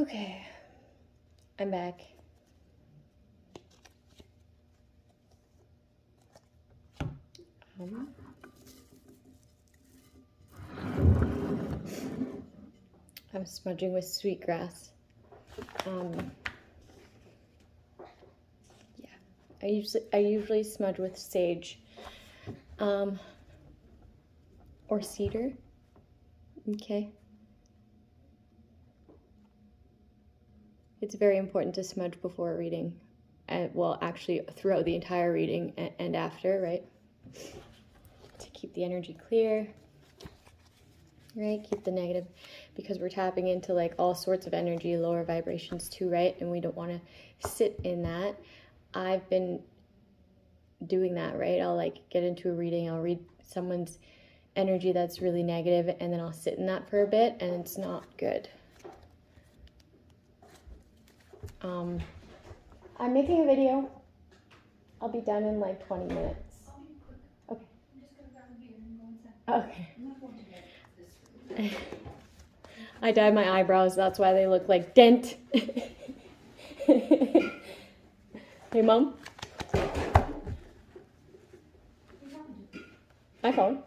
Okay, I'm back. I'm smudging with sweetgrass. Yeah, I usually smudge with sage, or cedar. Okay. It's very important to smudge before a reading, and well, actually throughout the entire reading and after, right? To keep the energy clear, right? Keep the negative, because we're tapping into like all sorts of energy, lower vibrations too, right? And we don't want to sit in that. I've been doing that, right? I'll like get into a reading, I'll read someone's energy that's really negative, and then I'll sit in that for a bit, and it's not good. I'm making a video. I'll be done in like 20 minutes. Okay. I'm just going to grab a beer and go inside. Okay. I'm not going to get this. I dyed my eyebrows, that's why they look like dent. Hey, Mom? My phone.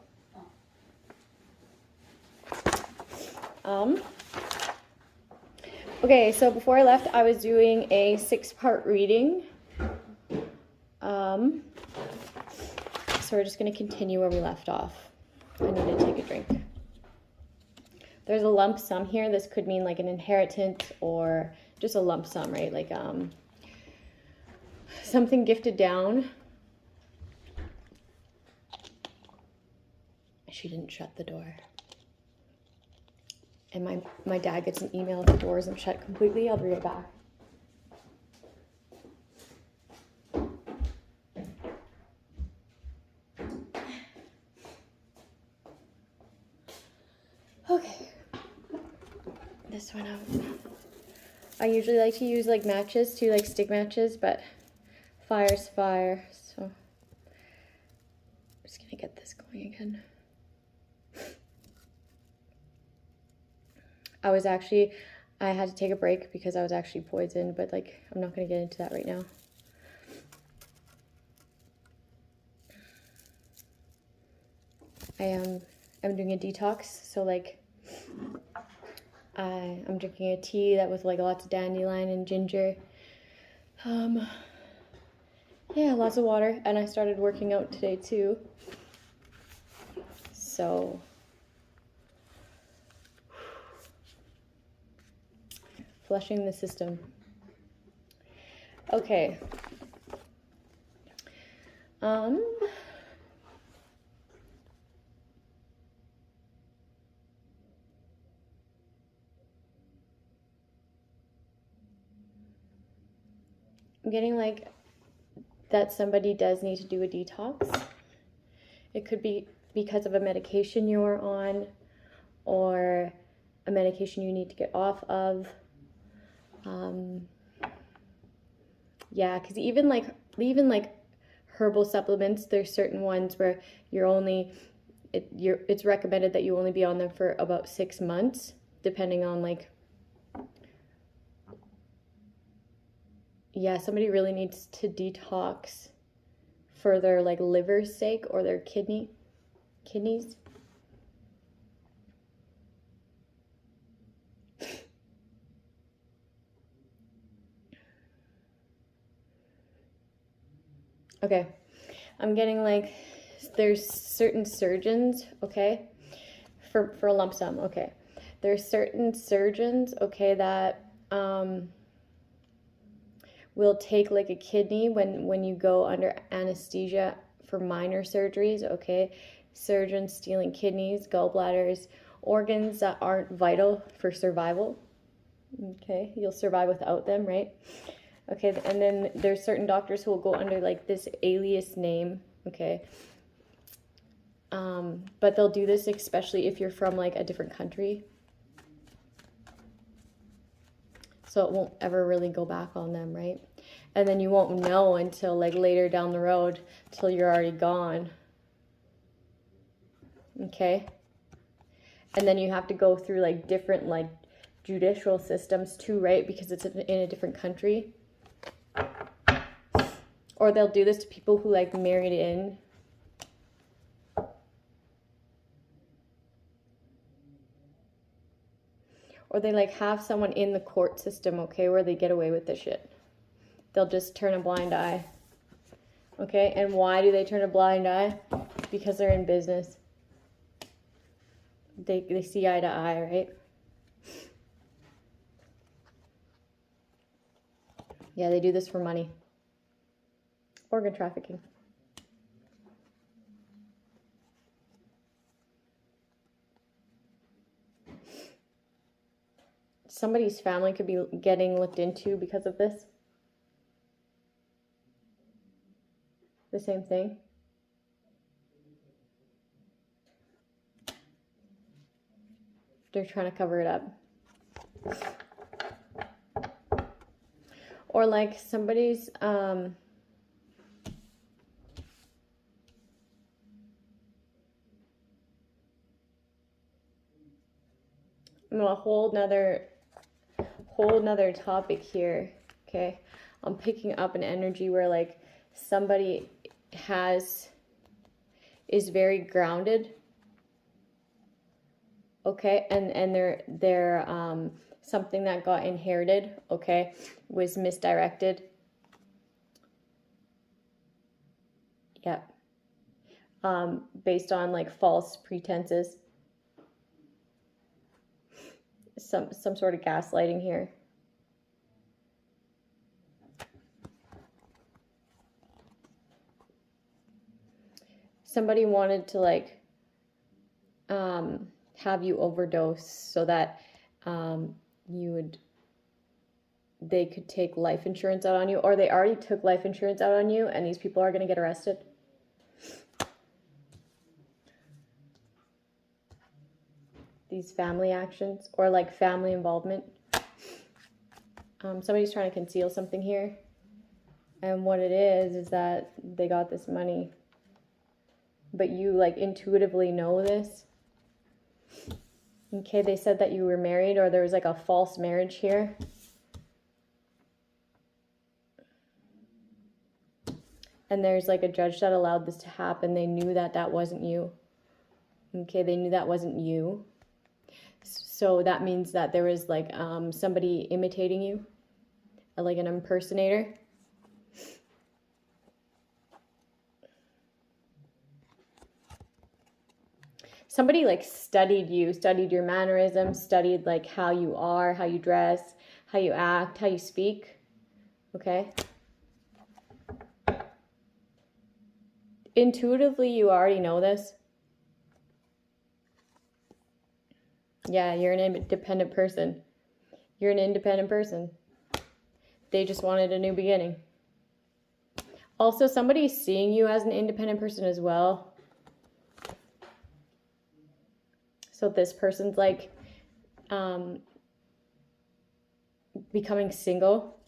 Okay, so before I left, I was doing a 6-part reading. So we're just going to continue where we left off. I need to take a drink. There's a lump sum here. This could mean like an inheritance or just a lump sum, right? Like something gifted down. She didn't shut the door. And my dad gets an email if the door isn't shut completely. I'll be right back. Okay. This one out. I usually like to use like matches too, like stick matches, but fire's fire. So I'm just gonna get this going again. I had to take a break because I was actually poisoned, but like, I'm not going to get into that right now. I'm doing a detox, so like, I'm drinking a tea that with like lots of dandelion and ginger. Yeah, lots of water, and I started working out today too. So flushing the system. Okay. I'm getting like that somebody does need to do a detox. It could be because of a medication you're on or a medication you need to get off of. Yeah, because even like herbal supplements, there's certain ones where it's recommended that you only be on them for about 6 months, depending on like, yeah, somebody really needs to detox for their like liver's sake or their kidneys. Okay, I'm getting like, there's certain surgeons, okay, for a lump sum, okay. There's certain surgeons, okay, that will take like a kidney when you go under anesthesia for minor surgeries, okay. Surgeons stealing kidneys, gallbladders, organs that aren't vital for survival, okay. You'll survive without them, right? Okay, and then there's certain doctors who will go under like this alias name, okay? But they'll do this especially if you're from like a different country. So it won't ever really go back on them, right? And then you won't know until like later down the road, till you're already gone. Okay? And then you have to go through like different like judicial systems too, right? Because it's in a different country. Or they'll do this to people who like married in. Or they like have someone in the court system, okay, where they get away with this shit. They'll just turn a blind eye. Okay, and why do they turn a blind eye? Because they're in business. They see eye to eye, right? Yeah, they do this for money. Organ trafficking. Somebody's family could be getting looked into because of this. The same thing. They're trying to cover it up. Or like somebody's in a whole nother topic here. Okay, I'm picking up an energy where like somebody is very grounded. Okay, and they're something that got inherited, okay, was misdirected. Yeah. Based on like false pretenses. Some sort of gaslighting here. Somebody wanted to like have you overdose so that they could take life insurance out on you, or they already took life insurance out on you, and these people are going to get arrested. These family actions or like family involvement. Somebody's trying to conceal something here, and what it is that they got this money, but you like intuitively know this. Okay, they said that you were married, or there was like a false marriage here. And there's like a judge that allowed this to happen. They knew that that wasn't you. Okay, they knew that wasn't you. So that means that there was like somebody imitating you, like an impersonator. Somebody like studied you, studied your mannerisms, studied like how you are, how you dress, how you act, how you speak. Okay. Intuitively, you already know this. Yeah, you're an independent person. You're an independent person. They just wanted a new beginning. Also, somebody's seeing you as an independent person as well. So this person's like becoming single.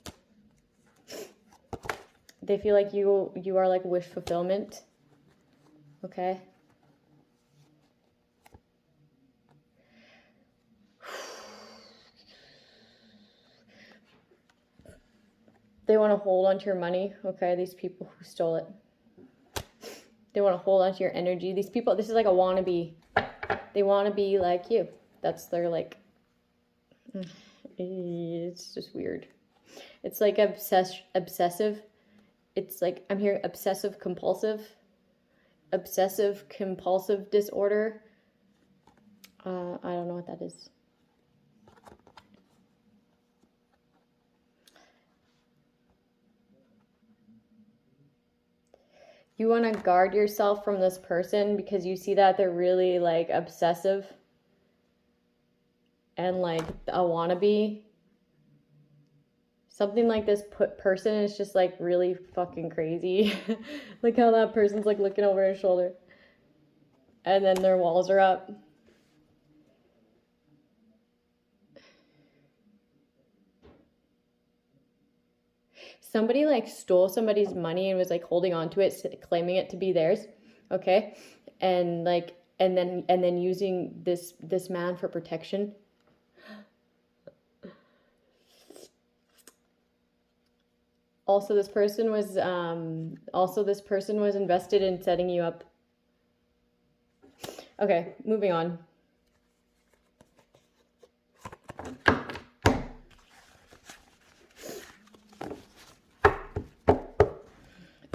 They feel like you are like wish fulfillment. Okay. They want to hold on to your money. Okay, these people who stole it. They want to hold on to your energy. These people, this is like a wannabe. They want to be like you. That's their like, it's just weird. It's like obsessive. It's like, I'm hearing obsessive compulsive disorder. I don't know what that is. You want to guard yourself from this person because you see that they're really like obsessive and like a wannabe. Something like this person is just like really fucking crazy. Like how that person's like looking over his shoulder and then their walls are up. Somebody like stole somebody's money and was like holding on to it, claiming it to be theirs. Okay. And like, and then using this man for protection. Also, this person was invested in setting you up. Okay, moving on.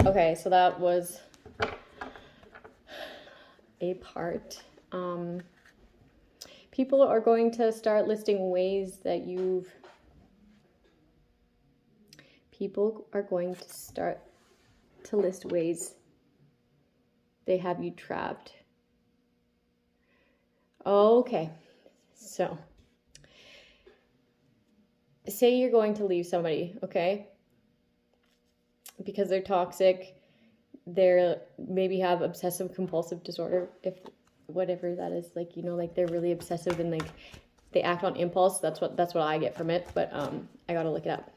Okay, so that was a part. People are going to start listing ways that people are going to start to list ways they have you trapped. Okay, so say you're going to leave somebody, okay? Because they're toxic, they're maybe have obsessive compulsive disorder, if whatever that is, like, you know, like they're really obsessive and like they act on impulse. That's what I get from it, but I gotta look it up.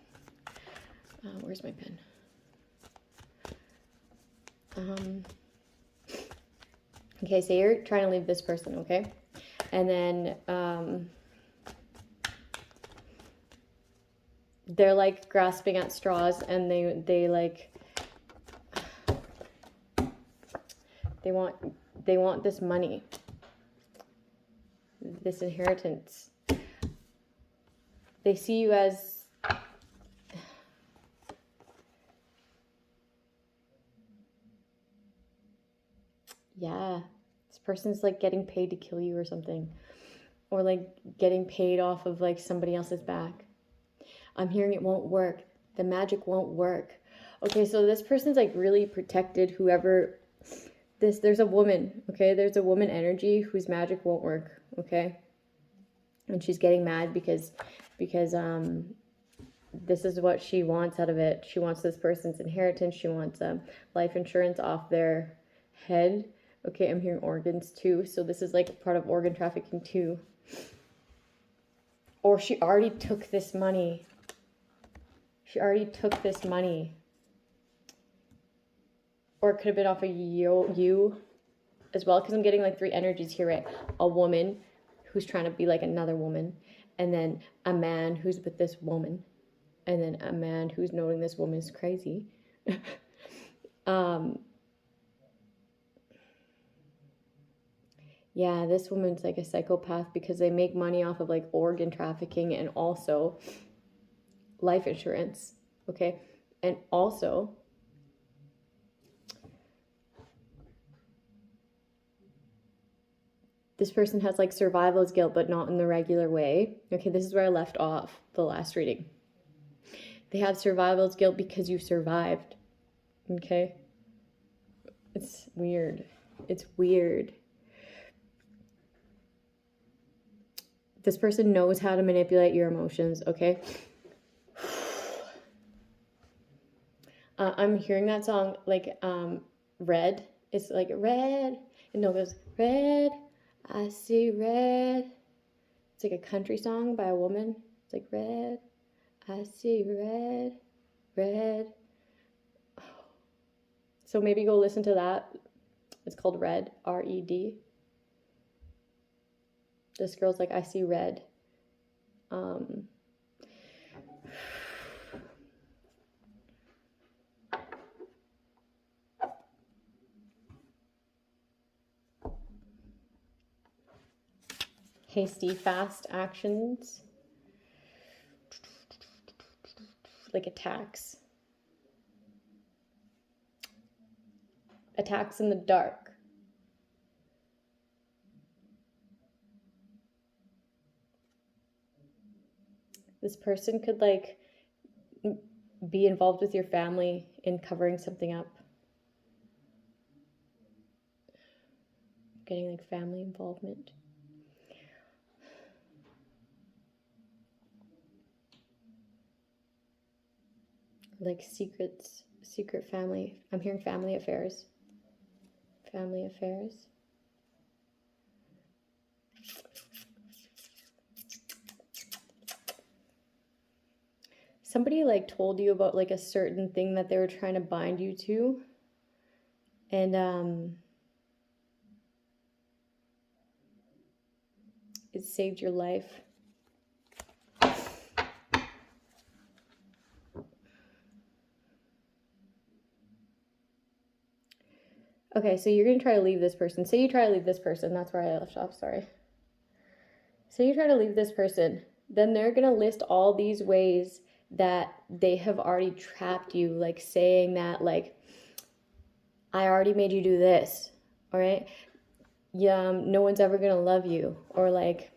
Where's my pen? Okay, so you're trying to leave this person, okay? And then they're like grasping at straws, and they want this money, this inheritance. They see you as this person's like getting paid to kill you or something, or like getting paid off of like somebody else's back. I'm hearing it won't work. The magic won't work. Okay, so this person's like really protected. Whoever there's a woman, okay? There's a woman energy whose magic won't work, okay? And she's getting mad because this is what she wants out of it. She wants this person's inheritance. She wants life insurance off their head. Okay, I'm hearing organs too. So this is like part of organ trafficking too. Or she already took this money. Or it could have been off of you as well, because I'm getting like 3 energies here, right? A woman who's trying to be like another woman, and then a man who's with this woman, and then a man who's knowing this woman is crazy. Yeah, this woman's like a psychopath because they make money off of like organ trafficking and also life insurance, okay? And also this person has like survival's guilt, but not in the regular way. Okay, this is where I left off the last reading. They have survival's guilt because you survived, okay? It's weird. It's weird. This person knows how to manipulate your emotions, okay? I'm hearing that song like Red. It's like red. And no, it goes red. I see red. It's like a country song by a woman. It's like red. I see red. Red. So maybe go listen to that. It's called Red. R-E-D. This girl's like, I see red. Hasty, fast actions. Like attacks. Attacks in the dark. This person could like be involved with your family in covering something up. Getting like family involvement. Like secret family. I'm hearing family affairs. Family affairs. Somebody like told you about like a certain thing that they were trying to bind you to. And it saved your life. Okay, so you're going to try to leave this person. Say you try to leave this person. That's where I left off, sorry. Say you try to leave this person. Then they're going to list all these ways that they have already trapped you, like saying that, like, I already made you do this, all right? Yeah, no one's ever going to love you, or like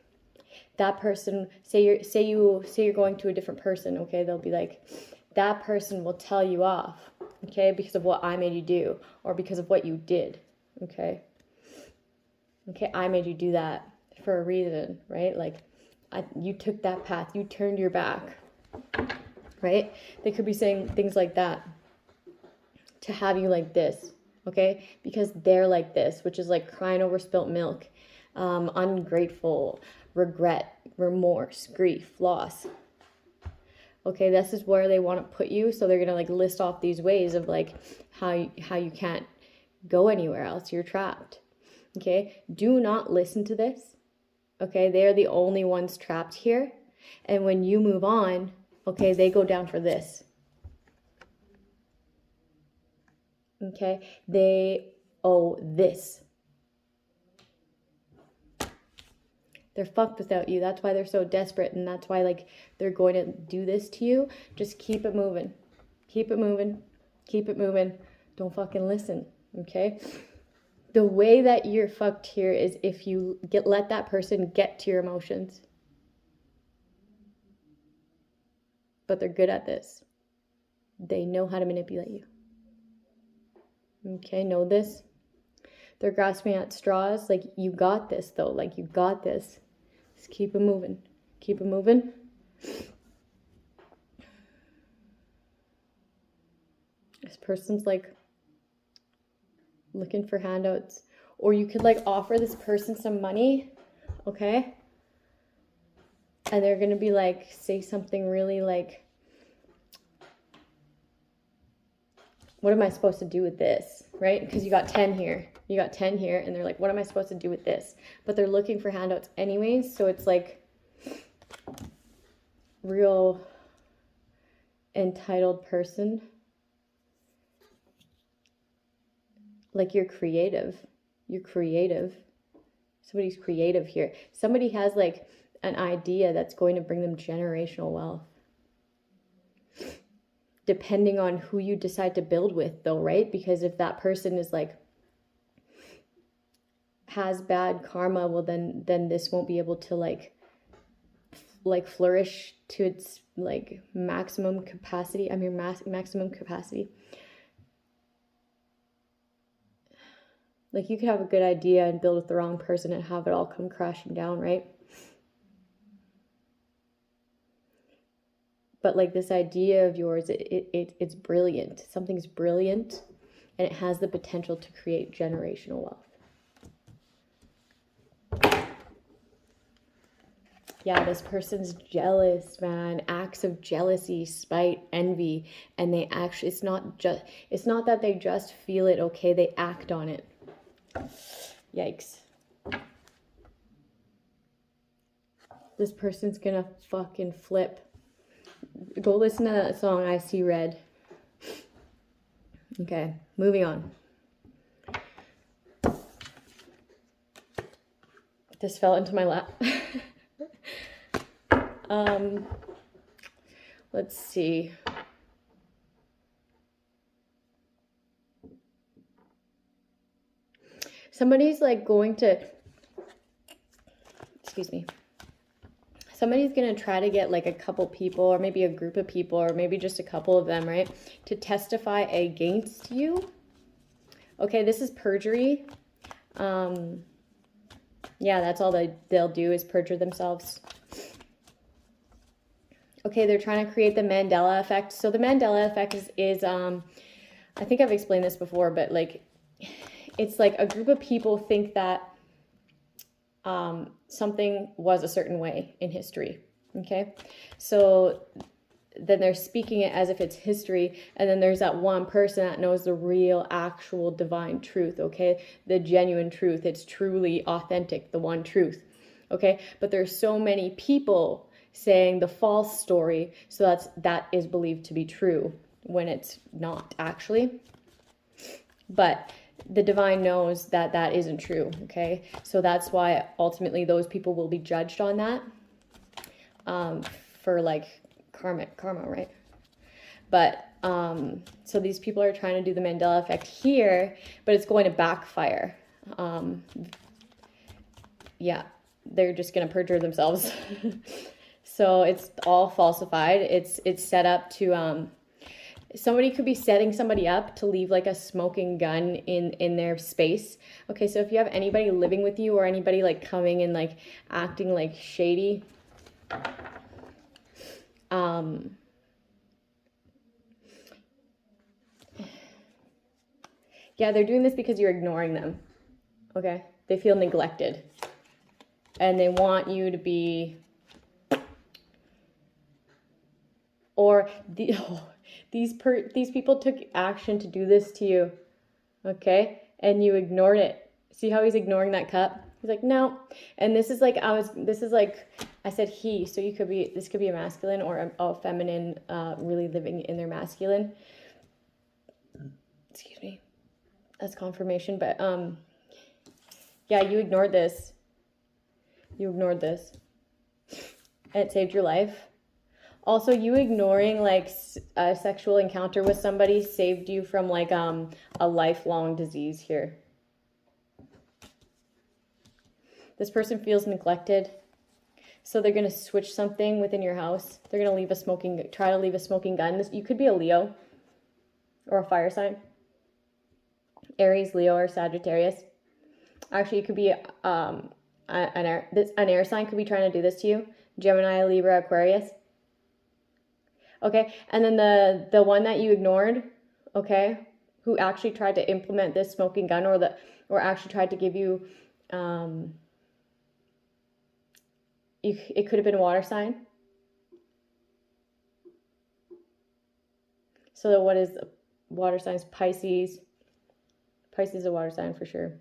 that person, say you're going to a different person, okay? They'll be like, that person will tell you off, okay, because of what I made you do, or because of what you did, okay? Okay, I made you do that for a reason, right? Like, you took that path, you turned your back, right? They could be saying things like that to have you like this, okay? Because they're like this, which is like crying over spilt milk, ungrateful, regret, remorse, grief, loss. Okay, this is where they want to put you. So they're going to like list off these ways of like how you can't go anywhere else. You're trapped. Okay, do not listen to this. Okay, they're the only ones trapped here. And when you move on, okay, they go down for this. Okay, they owe this. They're fucked without you. That's why they're so desperate, and that's why like they're going to do this to you. Just keep it moving. Keep it moving. Keep it moving. Don't fucking listen, okay? The way that you're fucked here is if you let that person get to your emotions. But they're good at this. They know how to manipulate you. Okay, know this. They're grasping at straws. Like, you got this, though. Like, you got this. Just keep it moving. Keep it moving. This person's, like, looking for handouts. Or you could, like, offer this person some money. Okay? And they're going to be, like, say something really, like, what am I supposed to do with this, right? Because you got 10 here. You got 10 here, and they're like, what am I supposed to do with this? But they're looking for handouts anyways, so it's like real entitled person. Like, you're creative. You're creative. Somebody's creative here. Somebody has like an idea that's going to bring them generational wealth. Depending on who you decide to build with, though, right? Because if that person is like has bad karma, well then this won't be able to like flourish to its like maximum capacity. I mean maximum capacity. Like, you could have a good idea and build with the wrong person and have it all come crashing down, right? But like, this idea of yours, it's brilliant. Something's brilliant, and it has the potential to create generational wealth. Yeah, this person's jealous, man. Acts of jealousy, spite, envy, and they actually, it's not that they just feel it, okay? They act on it. Yikes. This person's gonna fucking flip. Go listen to that song, I See Red. Okay, moving on. This fell into my lap. Let's see. Somebody's like going to, excuse me. Somebody's going to try to get like a couple people, or maybe a group of people, or maybe just a couple of them, right, to testify against you. Okay, this is perjury. Yeah, that's all they'll do is perjure themselves. Okay, they're trying to create the Mandela effect. So the Mandela effect is I think I've explained this before, but like, it's like a group of people think that something was a certain way in history, okay? So then they're speaking it as if it's history, and then there's that one person that knows the real, actual divine truth, okay? The genuine truth. It's truly authentic, the one truth, okay? But there's so many people saying the false story, so that is believed to be true when it's not actually. But the divine knows that that isn't true, okay? So that's why ultimately those people will be judged on that, for like karma, right? But so these people are trying to do the Mandela effect here, but it's going to backfire. Yeah, they're just going to perjure themselves. So it's all falsified. It's set up to somebody could be setting somebody up to leave like a smoking gun in their space. Okay, so if you have anybody living with you or anybody like coming and like acting like shady, yeah, they're doing this because you're ignoring them. Okay, they feel neglected and they want you to be, or these people took action to do this to you, okay, and you ignored it. See how he's ignoring that cup? He's like, no. And this is like I said he, so this could be a masculine or a feminine, really living in their masculine. Excuse me, that's confirmation. But yeah, you ignored this, and it saved your life. Also, you ignoring like a sexual encounter with somebody saved you from like a lifelong disease here. This person feels neglected, so they're going to switch something within your house. They're going to try to leave a smoking gun. You could be a Leo or a fire sign. Aries, Leo, or Sagittarius. Actually, it could be an air sign could be trying to do this to you. Gemini, Libra, Aquarius. Okay, and then the one that you ignored, okay, who actually tried to implement this smoking gun or actually tried to give you, it could have been a water sign. So what is water signs? Pisces. Pisces is a water sign for sure.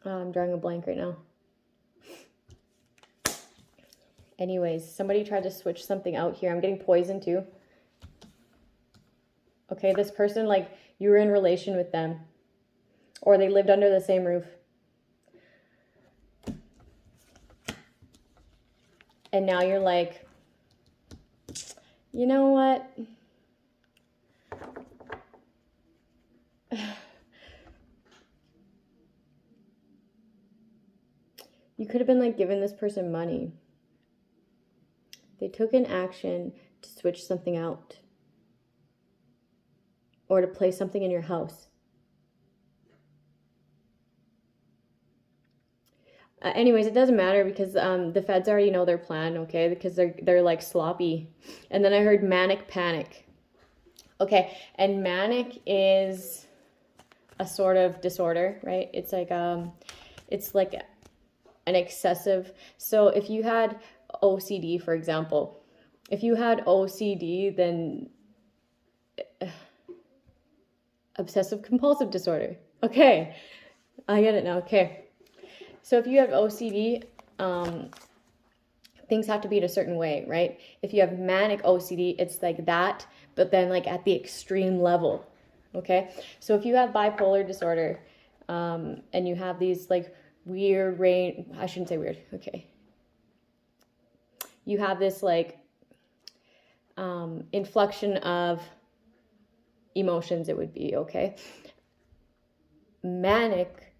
I'm drawing a blank right now. Anyways, somebody tried to switch something out here. I'm getting poisoned too. Okay, this person, like, you were in relation with them. Or they lived under the same roof. And now you're like, you know what? You could have been like giving this person money. They took an action to switch something out or to place something in your house. Anyways, it doesn't matter because the feds already know their plan, okay? Because they're like sloppy. And then I heard manic panic. Okay, and manic is a sort of disorder, right? It's like an excessive. So if you had OCD, for example, if you had OCD, then obsessive compulsive disorder. Okay, I get it now. Okay, so if you have OCD, things have to be in a certain way, right? If you have manic OCD, it's like that, but then like at the extreme level. Okay, so if you have bipolar disorder, and you have these like weird I shouldn't say weird. Okay, you have this like inflection of emotions, it would be, okay? Manic,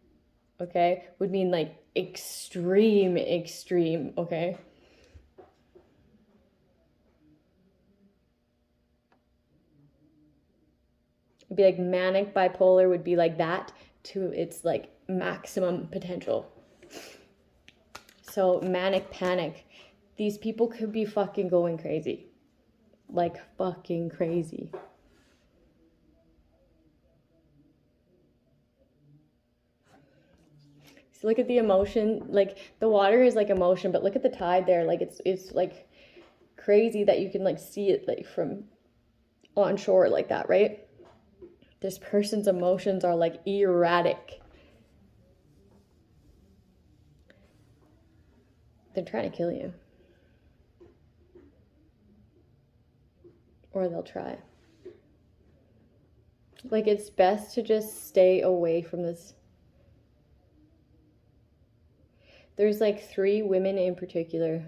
okay, would mean like extreme, okay? It'd be like manic bipolar would be like that to its like maximum potential. So manic panic, these people could be fucking going crazy. Like fucking crazy. So look at the emotion, like the water is like emotion, but look at the tide there. Like it's like crazy that you can like see it like from on shore like that, right? This person's emotions are like erratic. They're trying to kill you. Or they'll try. Like, it's best to just stay away from this. There's like 3 women in particular,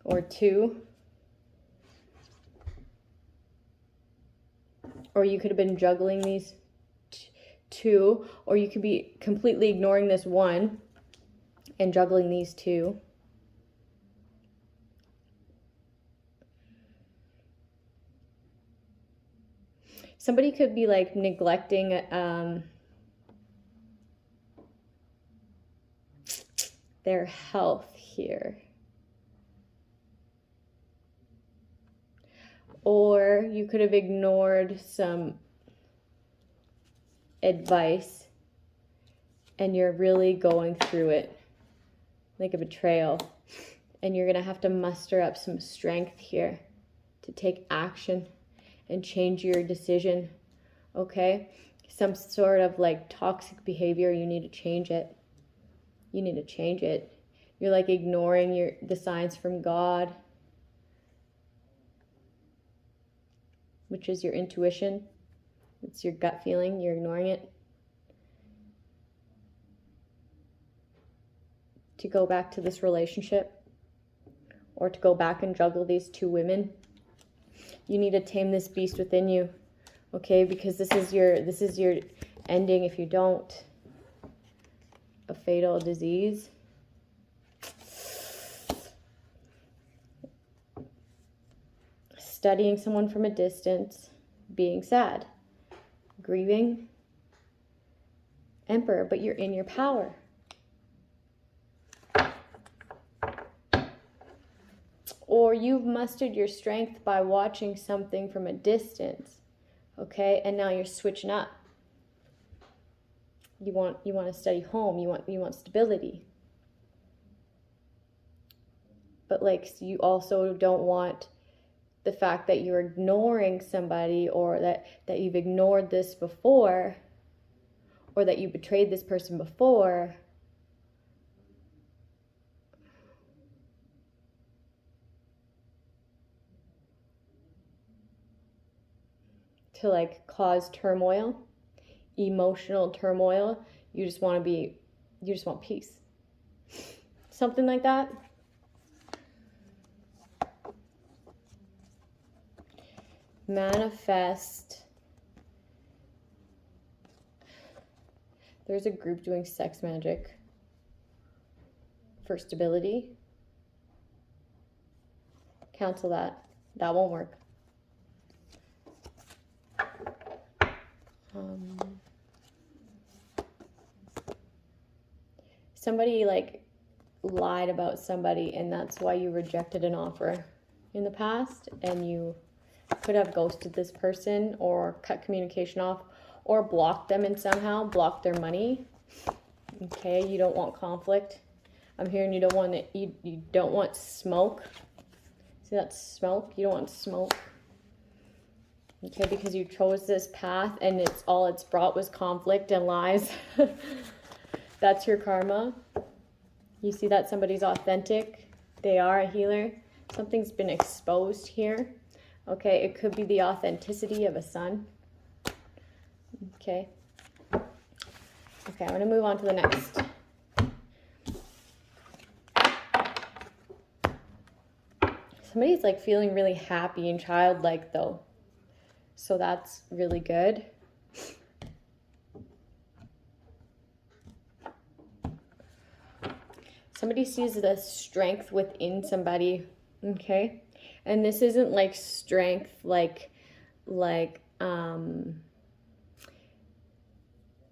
or 2. Or you could have been juggling these 2, or you could be completely ignoring this one and juggling these 2. Somebody could be like neglecting their health here. Or you could have ignored some advice and you're really going through it like a betrayal. And you're going to have to muster up some strength here to take action and change your decision, okay? Some sort of like toxic behavior, you need to change it. You need to change it. You're like ignoring the signs from God, which is your intuition. It's your gut feeling. You're ignoring it. To go back to this relationship, or to go back and juggle these 2 women. You need to tame this beast within you, okay? Because this is your ending if you don't. A fatal disease. Studying someone from a distance, being sad, grieving, Emperor, but you're in your power. Or you've mustered your strength by watching something from a distance, okay? And now you're switching up. You want to study home. You want stability. But like, you also don't want the fact that you're ignoring somebody, or that you've ignored this before, or that you betrayed this person before. To like cause turmoil, emotional turmoil. You just want peace. Something like that. Manifest. There's a group doing sex magic for stability. Cancel that. That won't work. Somebody like lied about somebody, and that's why you rejected an offer in the past, and you could have ghosted this person or cut communication off or blocked them and somehow blocked their money. Okay, you don't want conflict. I'm hearing you don't want smoke. See that smoke? You don't want smoke. Okay, because you chose this path and it's brought was conflict and lies. That's your karma. You see that somebody's authentic. They are a healer. Something's been exposed here. Okay, it could be the authenticity of a son. Okay. Okay, I'm going to move on to the next. Somebody's like feeling really happy and childlike though. So that's really good. Somebody sees the strength within somebody, okay? And this isn't like strength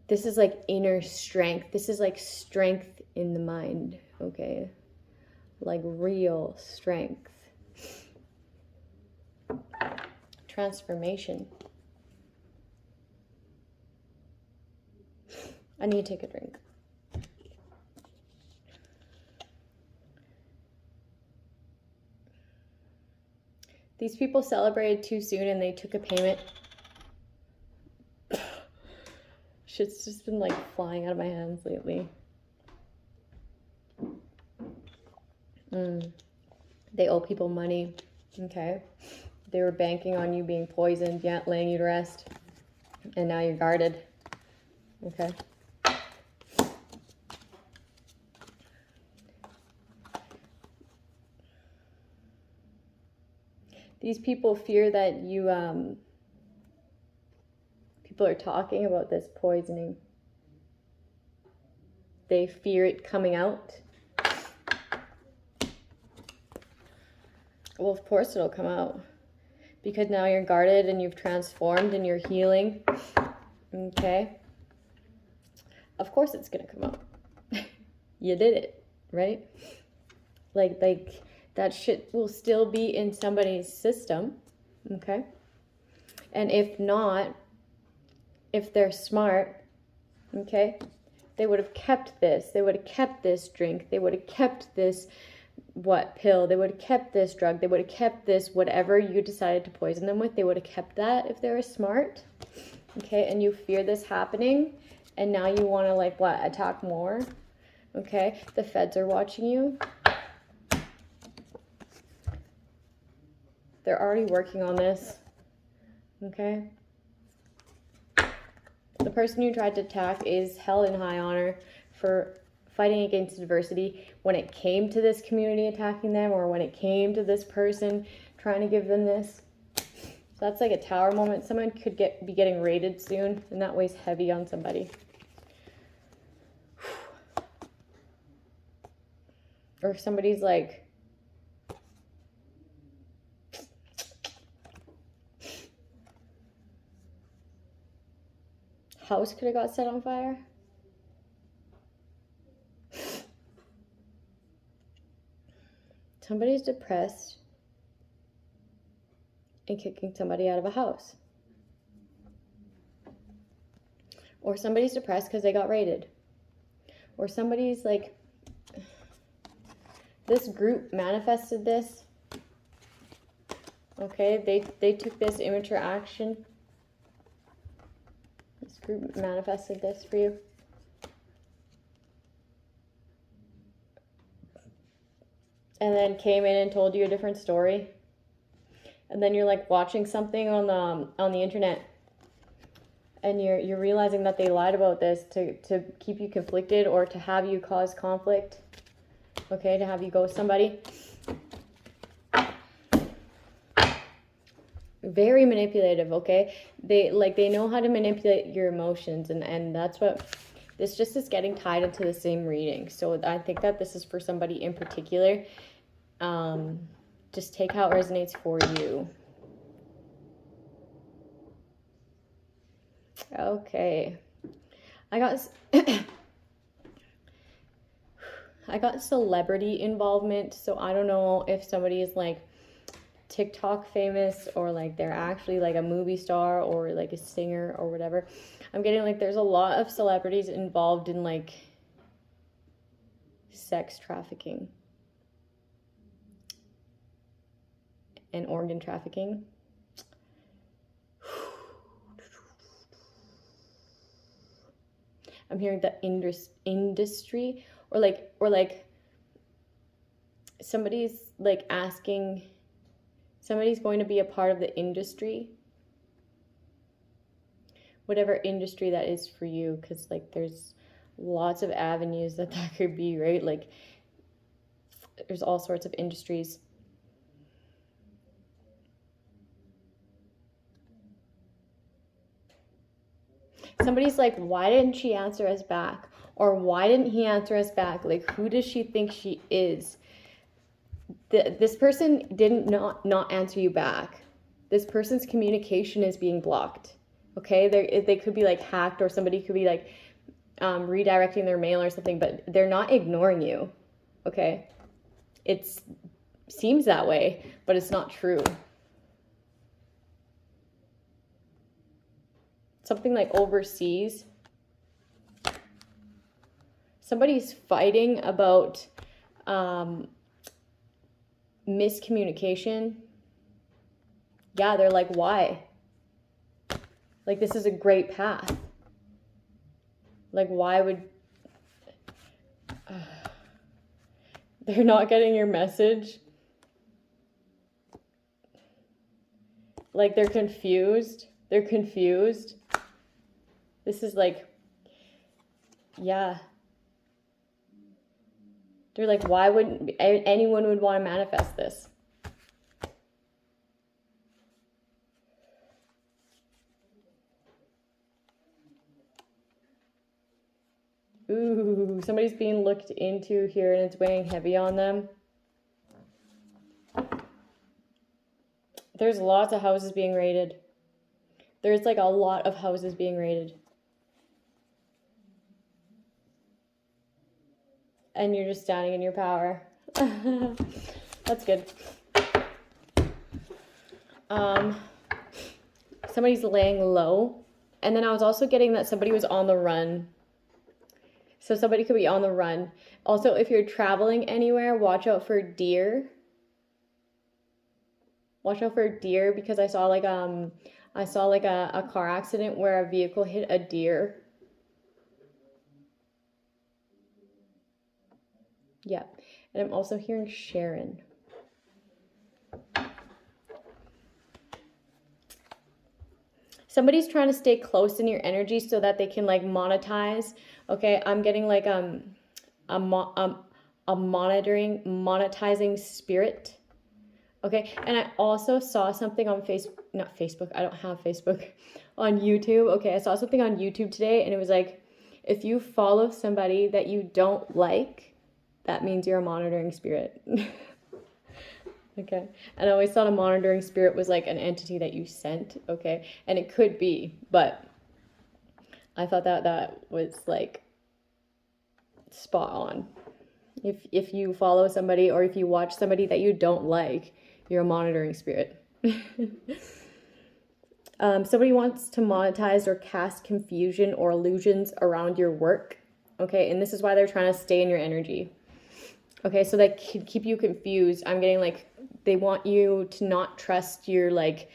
this is like inner strength. This is like strength in the mind, okay? Like real strength. Transformation. I need to take a drink. These people celebrated too soon and they took a payment. Shit's just been like flying out of my hands lately. They owe people money. Okay. They were banking on you being poisoned, yet laying you to rest. And now you're guarded. Okay. These people fear that you, people are talking about this poisoning. They fear it coming out. Well, of course it'll come out. Because now you're guarded and you've transformed and you're healing. Okay? Of course it's gonna come out. You did it, right? Like that shit will still be in somebody's system. Okay? And if not, if they're smart, okay, they would have kept this. They would have kept this drink. They would have kept this pill. They would have kept this drug. They would have kept this whatever you decided to poison them with. They would have kept that if they were smart. Okay, and you fear this happening, and now you want to like what, attack more? Okay, the feds are watching you. They're already working on this. Okay. The person you tried to attack is held in high honor for fighting against adversity when it came to this community attacking them, or when it came to this person trying to give them this. So that's like a tower moment. Someone could be getting raided soon, and that weighs heavy on somebody. Or somebody's like, house could have got set on fire. Somebody's depressed and kicking somebody out of a house. Or somebody's depressed because they got raided. Or somebody's like, this group manifested this. Okay, they took this immature action. This group manifested this for you. And then came in and told you a different story. And then you're like watching something on the internet, and you're realizing that they lied about this to keep you conflicted, or to have you cause conflict. Okay, to have you ghost somebody. Very manipulative, okay? They know how to manipulate your emotions, and that's what this just is getting tied into the same reading. So I think that this is for somebody in particular. Just take how it resonates for you. Okay. I got celebrity involvement, so I don't know if somebody is like TikTok famous, or like they're actually like a movie star, or like a singer or whatever. I'm getting like there's a lot of celebrities involved in like sex trafficking and organ trafficking. I'm hearing the industry, or like somebody's like asking, somebody's going to be a part of the industry, whatever industry that is for you, because like there's lots of avenues that could be, right? Like there's all sorts of industries. Somebody's like, why didn't she answer us back? Or why didn't he answer us back? Like, who does she think she is? This person didn't not answer you back. This person's communication is being blocked. Okay, they could be like hacked, or somebody could be like redirecting their mail or something, but they're not ignoring you. Okay, it seems that way, but it's not true. Something like overseas. Somebody's fighting about miscommunication. Yeah, they're like, why? Like, this is a great path. Like, why would... they're not getting your message. Like, they're confused. They're confused. This is like, yeah. They're like, why wouldn't anyone would want to manifest this? Ooh, somebody's being looked into here and it's weighing heavy on them. There's lots of houses being raided. There's like a lot of houses being raided. And you're just standing in your power. That's good. Somebody's laying low. And then I was also getting that somebody was on the run. So somebody could be on the run. Also, if you're traveling anywhere, watch out for deer. Watch out for deer, because I saw like a car accident where a vehicle hit a deer. Yeah. And I'm also hearing Sharon. Somebody's trying to stay close in your energy so that they can like monetize. Okay, I'm getting like a monetizing spirit. Okay, and I also saw something on not Facebook, I don't have Facebook, on YouTube. Okay, I saw something on YouTube today and it was like, if you follow somebody that you don't like, that means you're a monitoring spirit. Okay, and I always thought a monitoring spirit was like an entity that you sent, okay, and it could be, but I thought that was like spot on. If you follow somebody or if you watch somebody that you don't like, you're a monitoring spirit. Somebody wants to monetize or cast confusion or illusions around your work, okay, and this is why they're trying to stay in your energy. Okay, so they keep you confused. I'm getting like, they want you to not trust your like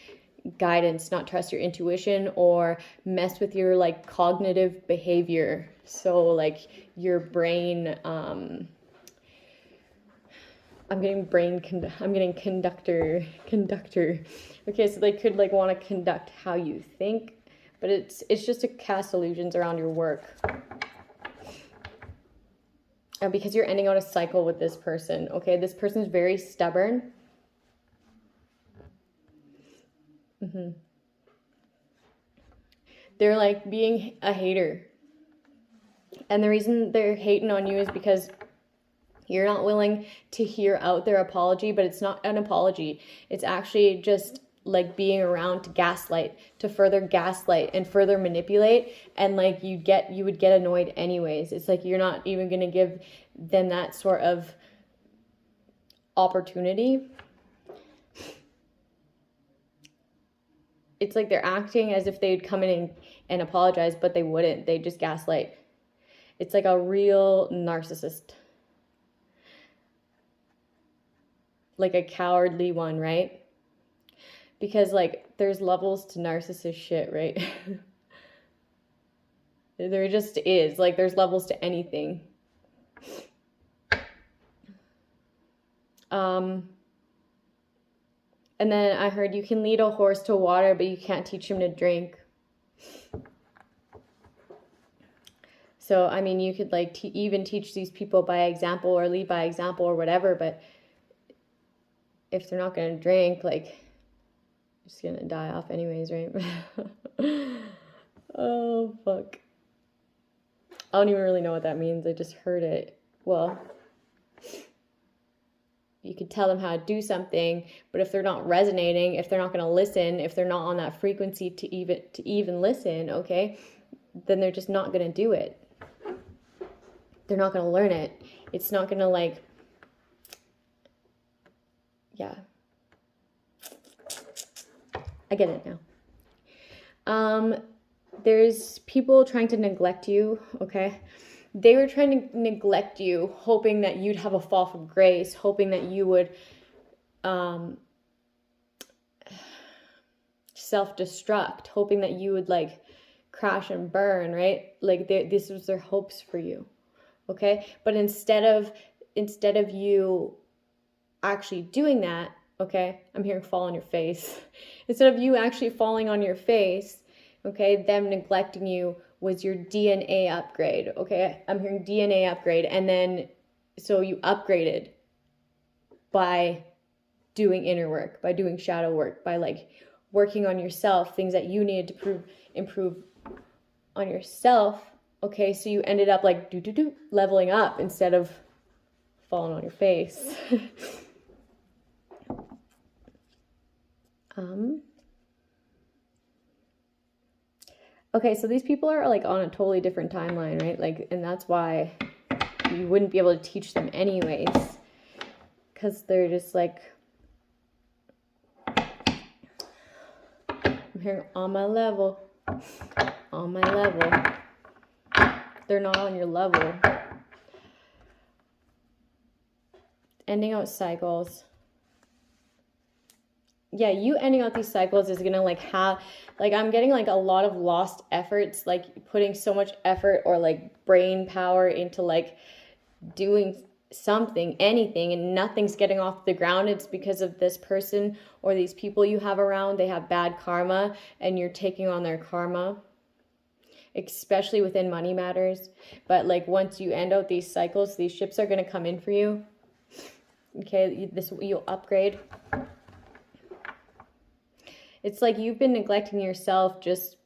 guidance, not trust your intuition, or mess with your like cognitive behavior. So like your brain, I'm getting conductor. Okay, so they could like want to conduct how you think, but it's just to cast illusions around your work. Because you're ending out a cycle with this person, okay? This person is very stubborn. They're like being a hater. And the reason they're hating on you is because you're not willing to hear out their apology, but it's not an apology. It's actually just like being around to gaslight, to further gaslight and further manipulate, and like you would get annoyed anyways. It's like you're not even going to give them that sort of opportunity. It's like they're acting as if they'd come in and apologize, but they wouldn't. They just gaslight. It's like a real narcissist. Like a cowardly one, right? Because like there's levels to narcissist shit, right? There just is. Like there's levels to anything. And then I heard you can lead a horse to water, but you can't teach him to drink. So, I mean, you could like even teach these people by example or lead by example or whatever, but if they're not going to drink, like, just going to die off anyways, right? Oh, fuck. I don't even really know what that means. I just heard it. Well, you could tell them how to do something, but if they're not resonating, if they're not going to listen, if they're not on that frequency to even listen, okay, then they're just not going to do it. They're not going to learn it. It's not going to like, yeah. I get it now. There's people trying to neglect you, okay? They were trying to neglect you, hoping that you'd have a fall from grace, hoping that you would self-destruct, hoping that you would like crash and burn, right? Like this was their hopes for you, okay? But instead of you actually doing that, okay, I'm hearing fall on your face. Instead of you actually falling on your face, okay, them neglecting you was your DNA upgrade. Okay, I'm hearing DNA upgrade. And then, so you upgraded by doing inner work, by doing shadow work, by like working on yourself, things that you needed to improve on yourself. Okay, so you ended up like leveling up instead of falling on your face. Okay, so these people are like on a totally different timeline, right? Like, and that's why you wouldn't be able to teach them anyways, because they're just like, I'm hearing on my level, on my level. They're not on your level. Ending out cycles. Yeah, you ending out these cycles is gonna like have, like, I'm getting like a lot of lost efforts, like putting so much effort or like brain power into like doing something, anything, and nothing's getting off the ground. It's because of this person or these people you have around. They have bad karma and you're taking on their karma, especially within money matters. But like once you end out these cycles, these ships are gonna come in for you. Okay, this, you'll upgrade. It's like you've been neglecting yourself, just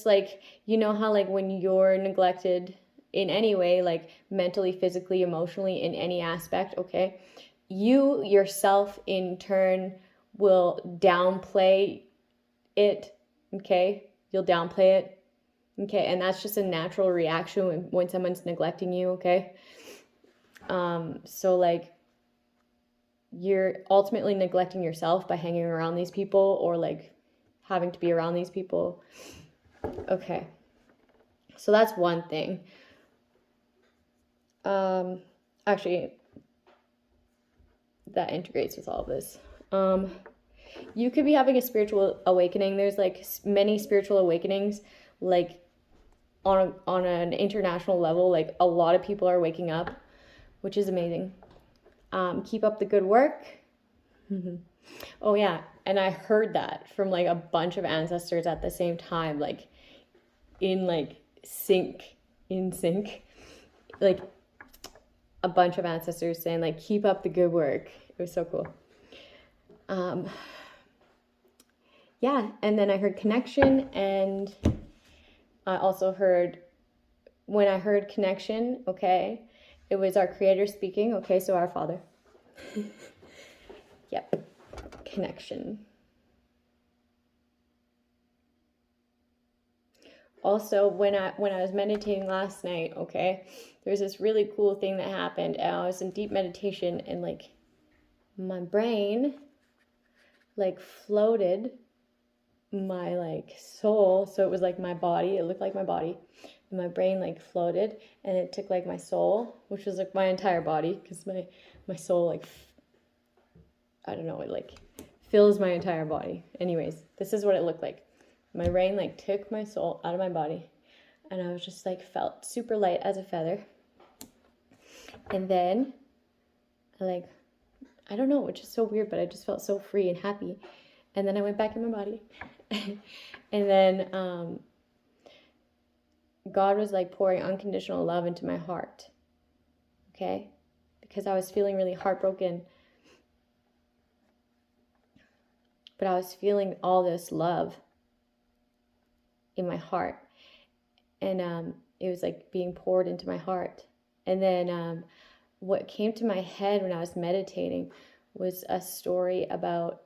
like, you know how like when you're neglected in any way, like mentally, physically, emotionally, in any aspect, okay, you yourself in turn will downplay it, okay? You'll downplay it, okay? And that's just a natural reaction when someone's neglecting you, okay? So like, you're ultimately neglecting yourself by hanging around these people or like having to be around these people. Okay. So that's one thing. Actually, that integrates with all of this. You could be having a spiritual awakening. There's like many spiritual awakenings, like on an international level. Like a lot of people are waking up, which is amazing. Keep up the good work. Oh yeah, and I heard that from like a bunch of ancestors at the same time, like in sync, like a bunch of ancestors saying like keep up the good work. It was so cool. Yeah, and then I heard connection, and I also heard, when I heard connection, okay, it was our Creator speaking, okay, so our Father. Yep, connection. Also, when I was meditating last night, okay, there's this really cool thing that happened. I was in deep meditation, and like my brain like floated my like soul, so it was like my body, it looked like my body, and my brain like floated, and it took like my soul, which was like my entire body, because my soul like, I don't know, it like fills my entire body. Anyways, this is what it looked like. My brain like took my soul out of my body, and I was just like felt super light as a feather. And then I don't know, which is so weird, but I just felt so free and happy. And then I went back in my body. And then God was like pouring unconditional love into my heart. Okay? Because I was feeling really heartbroken. But I was feeling all this love in my heart. And it was like being poured into my heart. And then what came to my head when I was meditating was a story about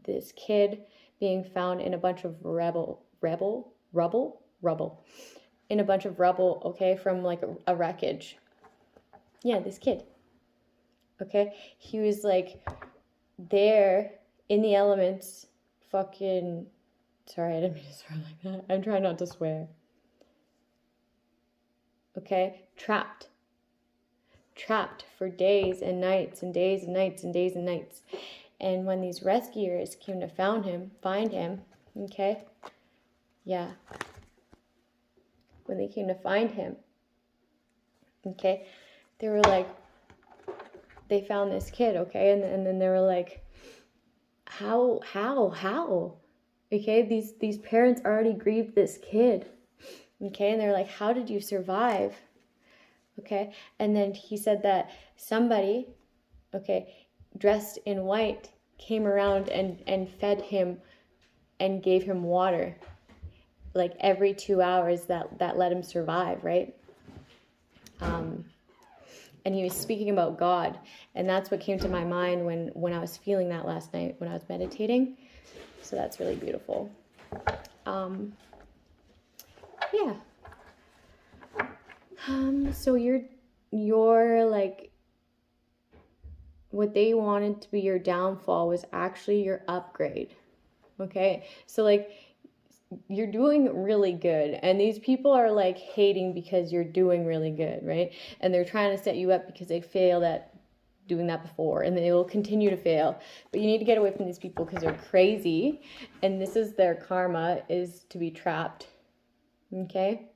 this kid being found in a bunch of rubble, in a bunch of rubble, okay, from like a wreckage. Yeah, this kid, okay, he was like there in the elements, fucking, sorry, I didn't mean to swear like that, I'm trying not to swear, okay, trapped for days and nights and days and nights and days and nights. And when these rescuers came to find him, okay, yeah, when they came to find him, okay, they were like, they found this kid, okay, and then they were like, how, Okay, these parents already grieved this kid. Okay, and they're like, how did you survive? Okay, and then he said that somebody, okay, dressed in white came around and fed him and gave him water like every 2 hours that let him survive, right? And he was speaking about God, and that's what came to my mind when I was feeling that last night when I was meditating. So that's really beautiful. Yeah. So you're like, what they wanted to be your downfall was actually your upgrade. Okay, so like, you're doing really good, and these people are like hating because you're doing really good, right? And they're trying to set you up because they failed at doing that before, and they will continue to fail. But you need to get away from these people because they're crazy, and this is their karma, is to be trapped. Okay,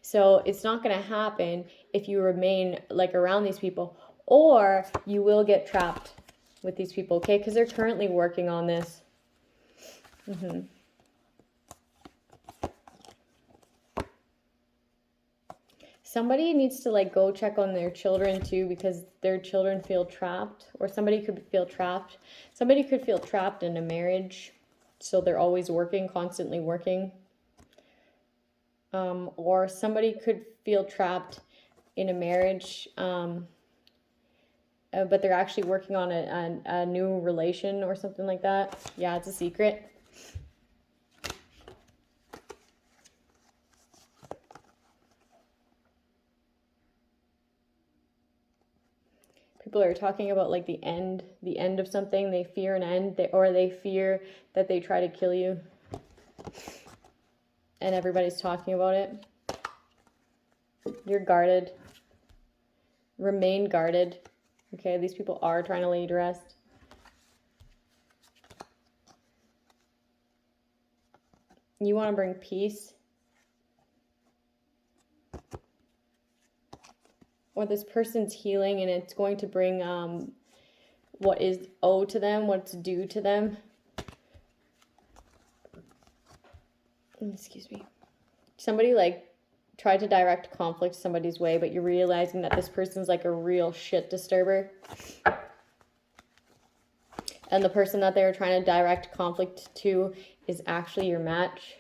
so it's not going to happen if you remain like around these people, or you will get trapped with these people. Okay, because they're currently working on this. Somebody needs to like go check on their children too, because their children feel trapped, or somebody could feel trapped. Somebody could feel trapped in a marriage, so they're always working, constantly working. Or somebody could feel trapped in a marriage, but they're actually working on a new relation or something like that. Yeah, it's a secret. People are talking about like the end of something. They fear an end, or they fear that they try to kill you. And everybody's talking about it. You're guarded. Remain guarded. Okay, these people are trying to lay you to rest. You want to bring peace. Or this person's healing, and it's going to bring what is owed to them, what's due to them. Excuse me. Somebody like tried to direct conflict somebody's way, but you're realizing that this person's like a real shit disturber. And the person that they're trying to direct conflict to is actually your match.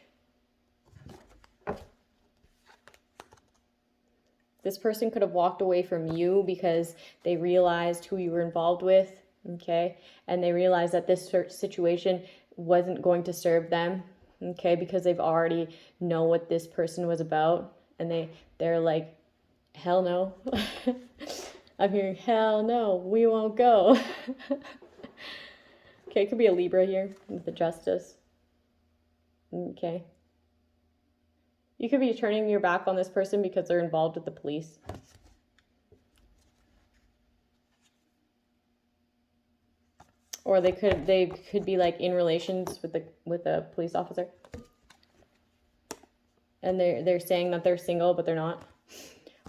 This person could have walked away from you because they realized who you were involved with, okay? And they realized that this situation wasn't going to serve them, okay? Because they've already know what this person was about, and they're like, hell no. I'm hearing, hell no, we won't go. Okay, it could be a Libra here with the Justice. Okay. You could be turning your back on this person because they're involved with the police. Or they could be like in relations with a police officer. And they're saying that they're single, but they're not.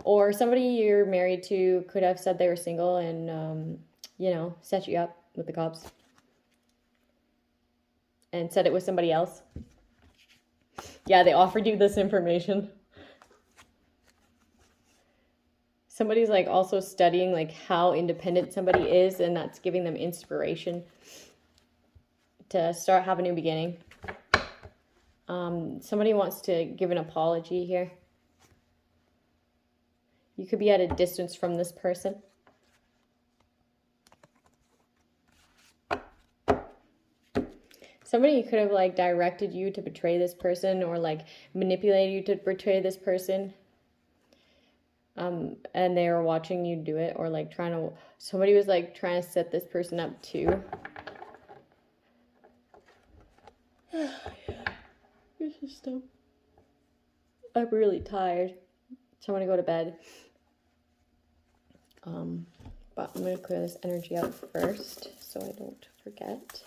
Or somebody you're married to could have said they were single and set you up with the cops. And said it was somebody else. Yeah, they offered you this information. Somebody's like also studying like how independent somebody is, and that's giving them inspiration to start, have a new beginning. Somebody wants to give an apology here. You could be at a distance from this person. Somebody could have like directed you to betray this person, or like manipulated you to betray this person. And they were watching you do it, or like somebody was like trying to set this person up too. This is stuff. I'm really tired, so I'm gonna go to bed. But I'm gonna clear this energy out first so I don't forget.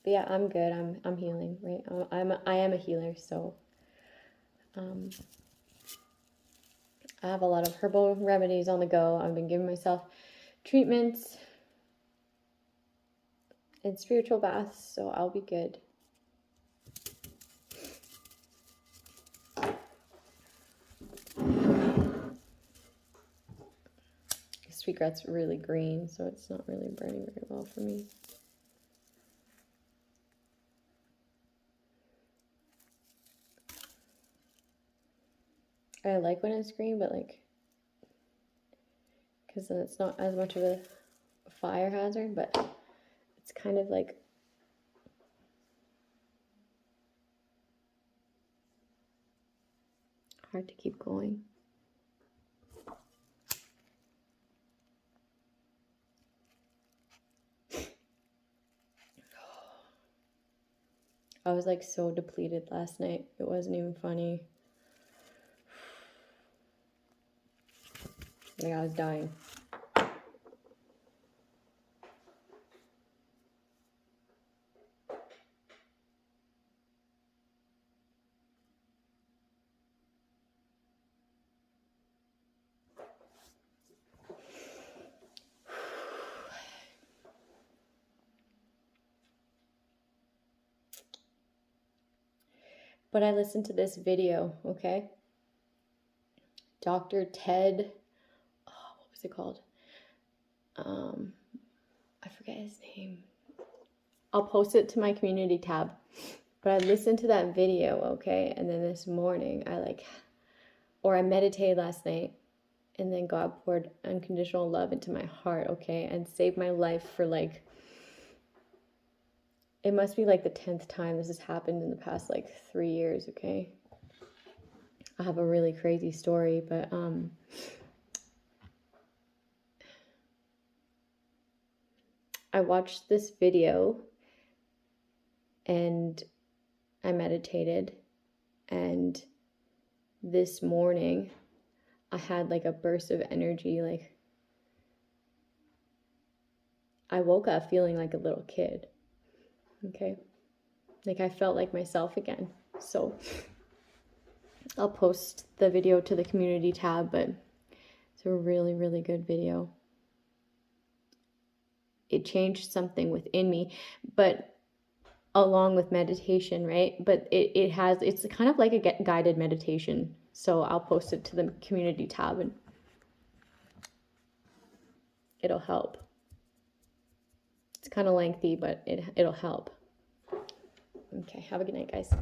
But yeah, I'm good. I'm healing, right? I am a healer, so I have a lot of herbal remedies on the go. I've been giving myself treatments and spiritual baths, so I'll be good. Sweetgrass really green, so it's not really burning very well for me. I like when it's green, but like, because then it's not as much of a fire hazard, but it's kind of like hard to keep going. I was like so depleted last night. It wasn't even funny. Like I was dying. But I listened to this video, okay? Dr. Ted, what was it called? I forget his name. I'll post it to my community tab. But I listened to that video, okay? And then this morning, I meditated last night, and then God poured unconditional love into my heart, okay? And saved my life for like, it must be like the 10th time this has happened in the past like 3 years, okay? I have a really crazy story, but I watched this video and I meditated, and this morning I had like a burst of energy. Like I woke up feeling like a little kid, okay? Like I felt like myself again. So I'll post the video to the community tab, but it's a really, really good video. It changed something within me, but along with meditation, right? But it's kind of like a guided meditation. So I'll post it to the community tab and it'll help. It's kind of lengthy, but it'll help. Okay, have a good night, guys.